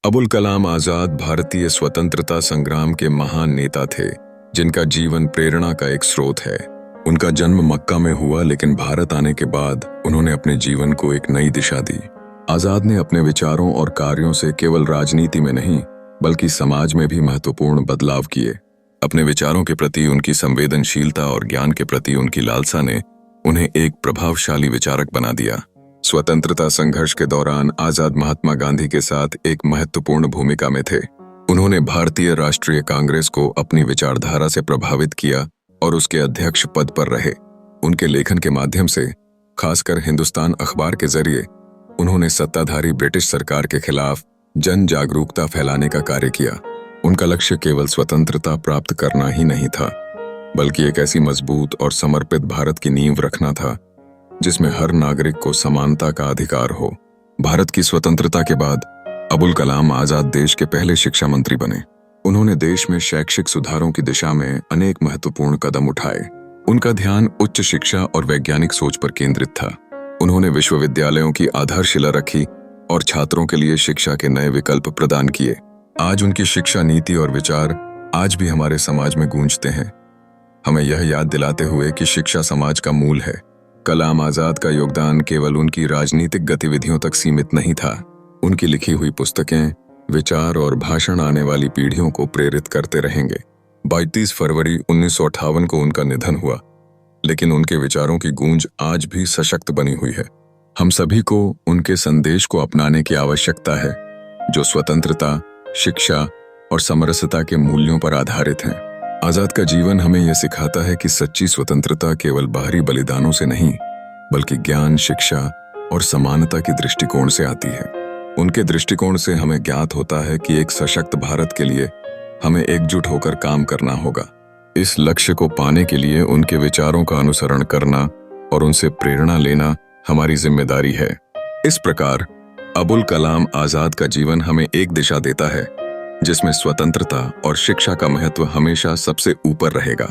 अबुल कलाम आजाद भारतीय स्वतंत्रता संग्राम के महान नेता थे, जिनका जीवन प्रेरणा का एक स्रोत है। उनका जन्म मक्का में हुआ, लेकिन भारत आने के बाद उन्होंने अपने जीवन को एक नई दिशा दी। आजाद ने अपने विचारों और कार्यों से केवल राजनीति में नहीं, बल्कि समाज में भी महत्वपूर्ण बदलाव किए। अपने विचारों के प्रति उनकी संवेदनशीलता और ज्ञान के प्रति उनकी लालसा ने उन्हें एक प्रभावशाली विचारक बना दिया। स्वतंत्रता संघर्ष के दौरान आजाद महात्मा गांधी के साथ एक महत्वपूर्ण भूमिका में थे। उन्होंने भारतीय राष्ट्रीय कांग्रेस को अपनी विचारधारा से प्रभावित किया और उसके अध्यक्ष पद पर रहे। उनके लेखन के माध्यम से, खासकर हिंदुस्तान अखबार के जरिए, उन्होंने सत्ताधारी ब्रिटिश सरकार के खिलाफ जन जागरूकता फैलाने का कार्य किया। उनका लक्ष्य केवल स्वतंत्रता प्राप्त करना ही नहीं था, बल्कि एक ऐसी मजबूत और समर्पित भारत की नींव रखना था जिसमें हर नागरिक को समानता का अधिकार हो। भारत की स्वतंत्रता के बाद अबुल कलाम आजाद देश के पहले शिक्षा मंत्री बने। उन्होंने देश में शैक्षिक सुधारों की दिशा में अनेक महत्वपूर्ण कदम उठाए। उनका ध्यान उच्च शिक्षा और वैज्ञानिक सोच पर केंद्रित था। उन्होंने विश्वविद्यालयों की आधारशिला रखी और छात्रों के लिए शिक्षा के नए विकल्प प्रदान किए। आज उनकी शिक्षा नीति और विचार आज भी हमारे समाज में गूंजते हैं, हमें यह याद दिलाते हुए कि शिक्षा समाज का मूल है। कलाम आजाद का योगदान केवल उनकी राजनीतिक गतिविधियों तक सीमित नहीं था। उनकी लिखी हुई पुस्तकें, विचार और भाषण आने वाली पीढ़ियों को प्रेरित करते रहेंगे। 32 फरवरी 1958 को उनका निधन हुआ, लेकिन उनके विचारों की गूंज आज भी सशक्त बनी हुई है। हम सभी को उनके संदेश को अपनाने की आवश्यकता है, जो स्वतंत्रता, शिक्षा और समरसता के मूल्यों पर आधारित हैं। आजाद का जीवन हमें यह सिखाता है कि सच्ची स्वतंत्रता केवल बाहरी बलिदानों से नहीं, बल्कि ज्ञान, शिक्षा और समानता की दृष्टिकोण से आती है। उनके दृष्टिकोण से हमें ज्ञात होता है कि एक सशक्त भारत के लिए हमें एकजुट होकर काम करना होगा। इस लक्ष्य को पाने के लिए उनके विचारों का अनुसरण करना और उनसे प्रेरणा लेना हमारी जिम्मेदारी है। इस प्रकार अबुल कलाम आजाद का जीवन हमें एक दिशा देता है, जिसमें स्वतंत्रता और शिक्षा का महत्व हमेशा सबसे ऊपर रहेगा।